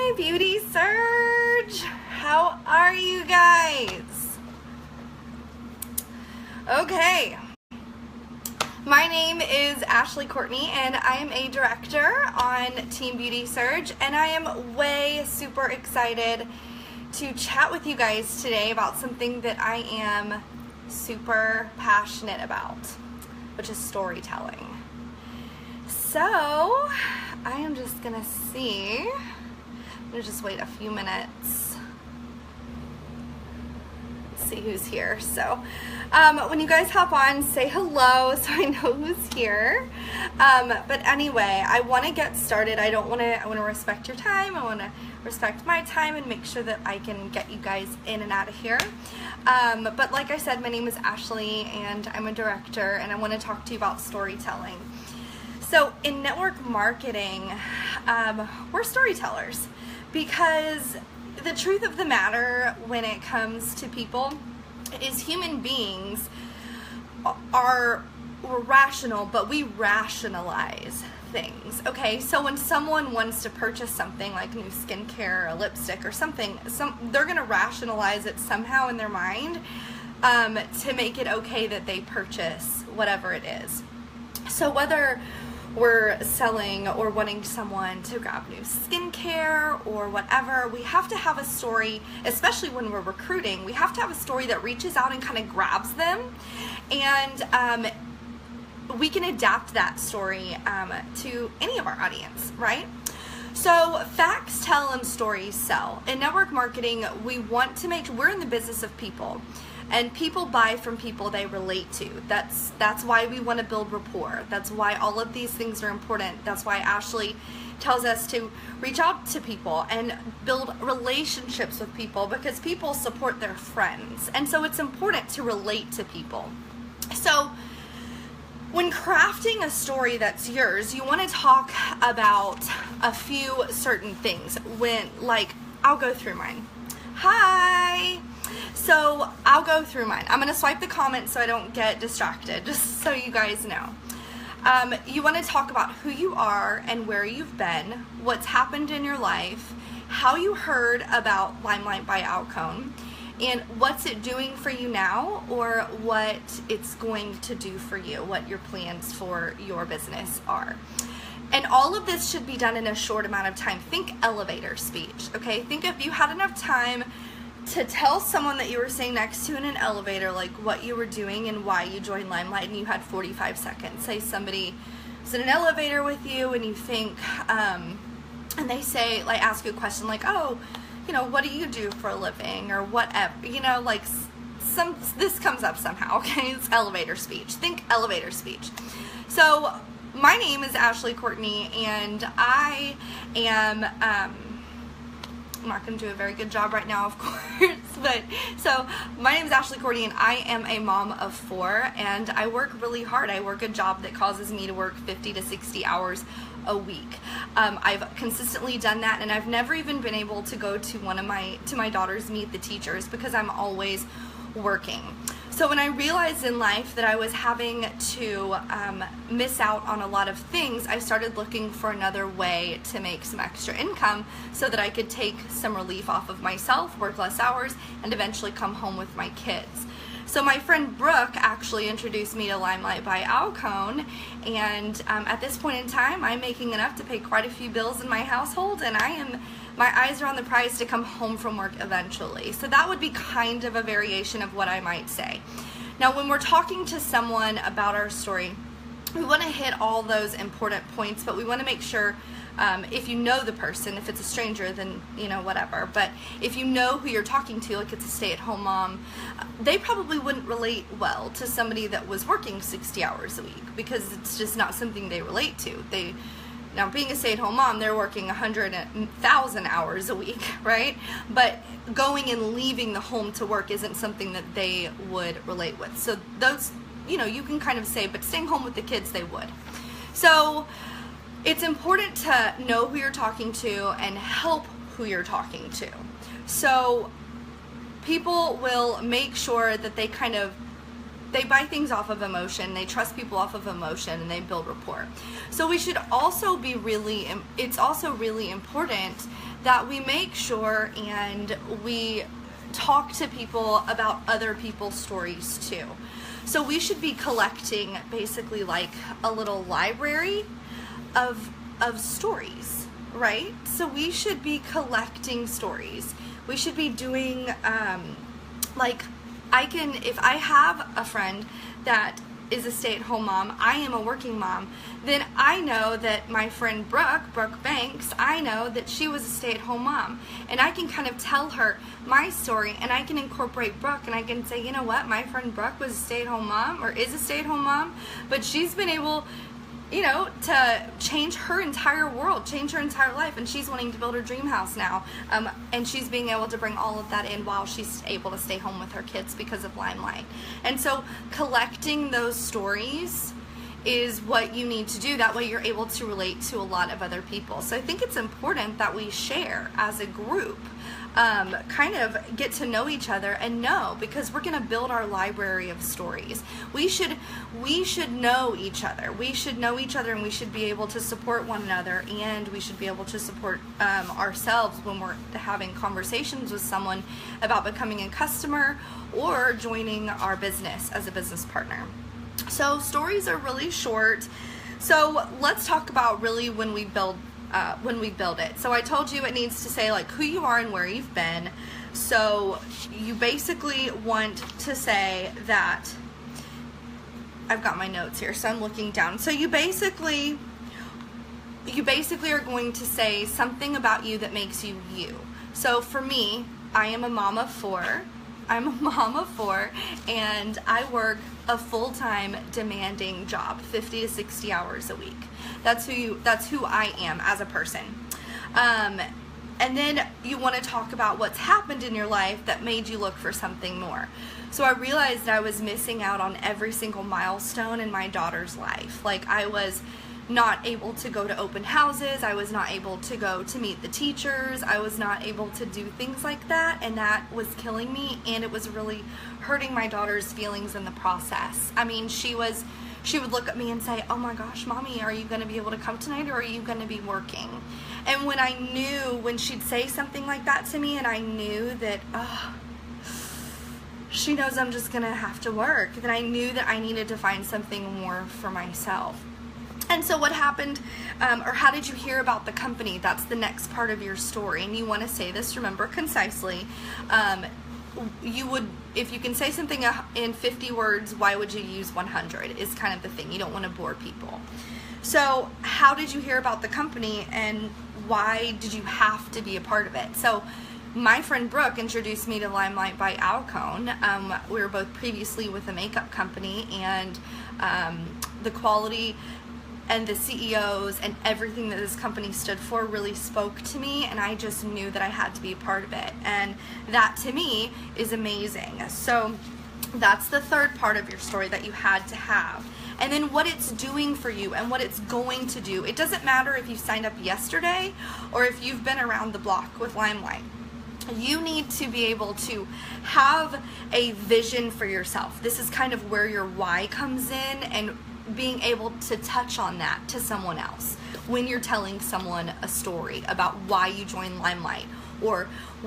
Hi, Beauty Surge. How are you guys? Okay. My name is Ashley Cortney, and I am a director on Team Beauty Surge, and I am way super excited to chat with you guys today about something that I am super passionate about, which is storytelling. So, I am just gonna see. I'm gonna just wait a few minutes. Let's see who's here. So, when you guys hop on, say hello so I know who's here. But anyway, I want to get started. I want to respect your time. I want to respect my time and make sure that I can get you guys in and out of here. But like I said, my name is Ashley, and I'm a director, and I want to talk to you about storytelling. So in network marketing, we're storytellers, because the truth of the matter when it comes to people is human beings we're rational, but we rationalize things. Okay, so when someone wants to purchase something like new skincare, a lipstick or something, they're going to rationalize it somehow in their mind to make it okay that they purchase whatever it is. So whether we're selling or wanting someone to grab new skincare or whatever, we have to have a story, especially when we're recruiting, we have to have a story that reaches out and kind of grabs them, and we can adapt that story to any of our audience, right? So facts tell and stories sell. In network marketing, we're in the business of people. And people buy from people they relate to. That's why we want to build rapport. That's why all of these things are important. That's why Ashley tells us to reach out to people and build relationships with people, because people support their friends. And so it's important to relate to people. So when crafting a story that's yours, you want to talk about a few certain things. I'll go through mine. Hi! So I'll go through mine. I'm going to swipe the comments so I don't get distracted, just so you guys know. You want to talk about who you are and where you've been, what's happened in your life, how you heard about Limelight by Alcone, and what's it doing for you now, or what it's going to do for you, what your plans for your business are. And all of this should be done in a short amount of time. Think elevator speech, okay? Think if you had enough time to tell someone that you were sitting next to in an elevator, like what you were doing and why you joined Limelight, and you had 45 seconds. Say somebody was in an elevator with you and you think, and they say, like, ask you a question like, oh, what do you do for a living, or whatever, this comes up somehow, okay? It's elevator speech. Think elevator speech. So my name is Ashley Cortney, and I am, I'm not going to do a very good job right now, of course, but so my name is Ashley Cortney, and I am a mom of 4, and I work really hard. I work a job that causes me to work 50 to 60 hours a week. I've consistently done that, and I've never even been able to go to my daughter's meet the teachers, because I'm always working. So when I realized in life that I was having to miss out on a lot of things, I started looking for another way to make some extra income so that I could take some relief off of myself, work less hours, and eventually come home with my kids. So my friend Brooke actually introduced me to Limelight by Alcone, and at this point in time, I'm making enough to pay quite a few bills in my household, and my eyes are on the prize to come home from work eventually. So that would be kind of a variation of what I might say. Now, when we're talking to someone about our story, we want to hit all those important points, but we want to make sure, if you know the person, if it's a stranger, then, whatever. But if you know who you're talking to, like it's a stay-at-home mom, they probably wouldn't relate well to somebody that was working 60 hours a week, because it's just not something they relate to. Now, being a stay-at-home mom, they're working 100,000 hours a week, right? But going and leaving the home to work isn't something that they would relate with. So those, you can kind of say, but staying home with the kids, they would. So it's important to know who you're talking to and help who you're talking to. So people will make sure that they they buy things off of emotion, they trust people off of emotion, and they build rapport. So we should also be it's also really important that we make sure and we talk to people about other people's stories too. So we should be collecting basically like a little library of stories, right? So we should be collecting stories. We should be doing if I have a friend that is a stay-at-home mom, I am a working mom, then I know that my friend Brooke Banks, I know that she was a stay-at-home mom, and I can kind of tell her my story, and I can incorporate Brooke, and I can say, you know what, my friend Brooke was a stay-at-home mom, or is a stay-at-home mom, but she's been able, you know, to change her entire world, change her entire life, and she's wanting to build her dream house now, and she's being able to bring all of that in while she's able to stay home with her kids because of Limelight. And so collecting those stories is what you need to do. That way you're able to relate to a lot of other people. So I think it's important that we share as a group, kind of get to know each other and know, because we're going to build our library of stories. We should know each other. We should know each other, and we should be able to support one another, and we should be able to support ourselves when we're having conversations with someone about becoming a customer or joining our business as a business partner. So stories are really short. So let's talk about really when we build it. So I told you it needs to say like who you are and where you've been. So you basically want to say that, I've got my notes here, so I'm looking down. So you basically are going to say something about you that makes you you. So for me, I am a mom of four. I'm a mom of four, and I work a full-time demanding job, 50 to 60 hours a week. That's who I am as a person. And then you want to talk about what's happened in your life that made you look for something more. So I realized I was missing out on every single milestone in my daughter's life. Like, I was not able to go to open houses, I was not able to go to meet the teachers, I was not able to do things like that, and that was killing me, and it was really hurting my daughter's feelings in the process. I mean, she would look at me and say, oh my gosh, Mommy, are you going to be able to come tonight, or are you going to be working? And when she'd say something like that to me, and I knew that, she knows I'm just going to have to work, then I knew that I needed to find something more for myself. And so what happened, or how did you hear about the company? That's the next part of your story. And you want to say this, remember, concisely. If you can say something in 50 words, why would you use 100 is kind of the thing. You don't want to bore people. So how did you hear about the company, and why did you have to be a part of it? So my friend Brooke introduced me to Limelight by Alcone. We were both previously with a makeup company, and the quality and the CEOs and everything that this company stood for really spoke to me, and I just knew that I had to be a part of it, and that to me is amazing. So that's the third part of your story that you had to have. And then what it's doing for you and what it's going to do. It doesn't matter if you signed up yesterday or if you've been around the block with Limelight. You need to be able to have a vision for yourself. This is kind of where your why comes in, and being able to touch on that to someone else when you're telling someone a story about why you joined Limelight or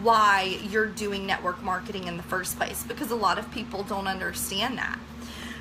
why you're doing network marketing in the first place, because a lot of people don't understand that.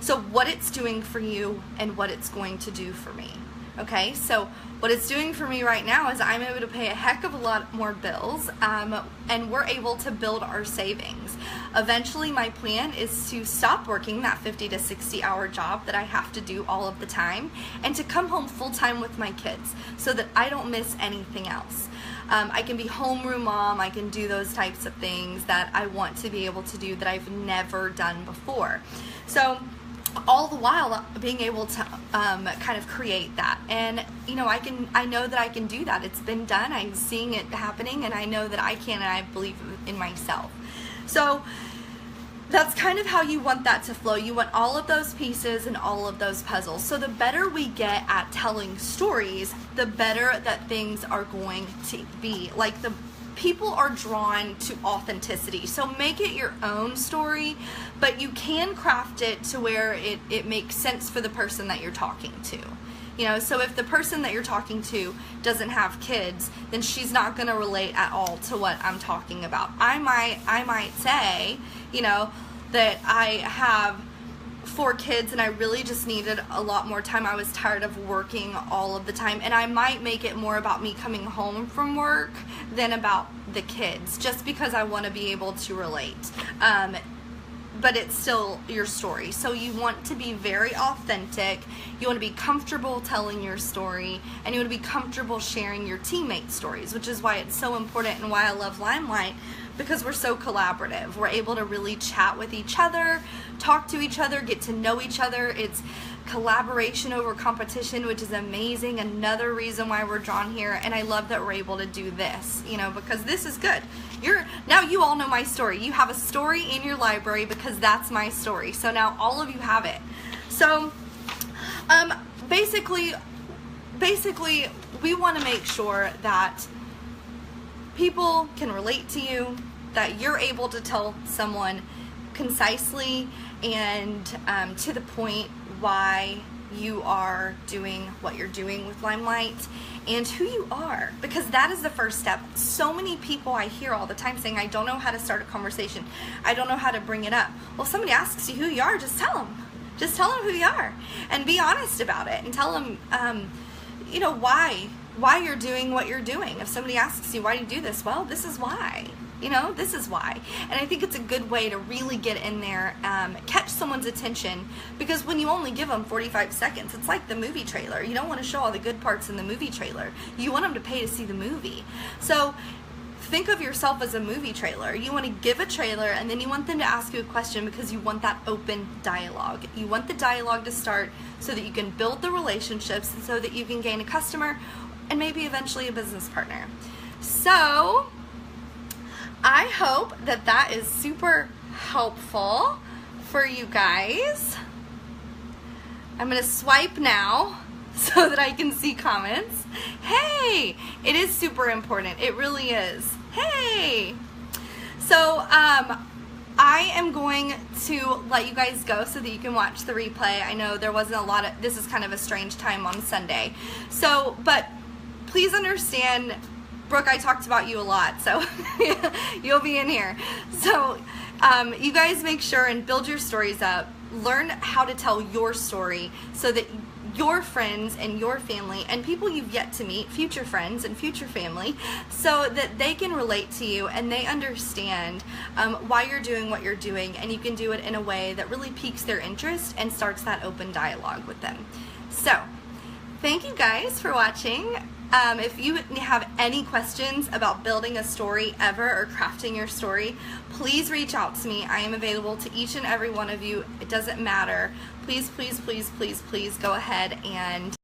So what it's doing for you and what it's going to do for me. Okay, so what it's doing for me right now is I'm able to pay a heck of a lot more bills, and we're able to build our savings. Eventually, my plan is to stop working that 50 to 60 hour job that I have to do all of the time, and to come home full time with my kids so that I don't miss anything else. I can be homeroom mom, I can do those types of things that I want to be able to do that I've never done before. So all the while being able to kind of create that, and you know, I know that I can do that. It's been done, I'm seeing it happening, and I know that I can, and I believe in myself. So that's kind of how you want that to flow. You want all of those pieces and all of those puzzles. So the better we get at telling stories, the better that things are going to be. Like the people are drawn to authenticity. So make it your own story, but you can craft it to where it makes sense for the person that you're talking to. You know, so if the person that you're talking to doesn't have kids, then she's not going to relate at all to what I'm talking about. I might say, you know, that I have 4 kids and I really just needed a lot more time. I was tired of working all of the time, and I might make it more about me coming home from work than about the kids, just because I want to be able to relate. But it's still your story. So you want to be very authentic. You want to be comfortable telling your story, and you want to be comfortable sharing your teammates' stories, which is why it's so important and why I love Limelight, because we're so collaborative. We're able to really chat with each other, talk to each other, get to know each other. It's collaboration over competition, which is amazing. Another reason why we're drawn here, and I love that we're able to do this, you know, because this is good. Now you all know my story. You have a story in your library because that's my story. So now all of you have it. So basically we want to make sure that people can relate to you, that you're able to tell someone concisely and to the point why you are doing what you're doing with Limelight and who you are, because that is the first step. So many people I hear all the time saying, I don't know how to start a conversation. I don't know how to bring it up. Well, if somebody asks you who you are, just tell them. Just tell them who you are and be honest about it, and tell them, you know, why you're doing what you're doing. If somebody asks you, why do you do this? Well, this is why. You know, this is why. And I think it's a good way to really get in there, catch someone's attention, because when you only give them 45 seconds, it's like the movie trailer. You don't want to show all the good parts in the movie trailer. You want them to pay to see the movie. So think of yourself as a movie trailer. You want to give a trailer, and then you want them to ask you a question because you want that open dialogue. You want the dialogue to start so that you can build the relationships and so that you can gain a customer and maybe eventually a business partner. So I hope that that is super helpful for you guys. I'm going to swipe now so that I can see comments. Hey, it is super important. It really is. Hey. So I am going to let you guys go so that you can watch the replay. I know there wasn't a lot of, this is kind of a strange time on Sunday. So, but please understand, Brooke, I talked about you a lot, so you'll be in here. So you guys make sure and build your stories up. Learn how to tell your story so that your friends and your family and people you've yet to meet, future friends and future family, so that they can relate to you and they understand why you're doing what you're doing, and you can do it in a way that really piques their interest and starts that open dialogue with them. So thank you guys for watching. If you have any questions about building a story ever or crafting your story, please reach out to me. I am available to each and every one of you. It doesn't matter. Please, please, please, please, please go ahead and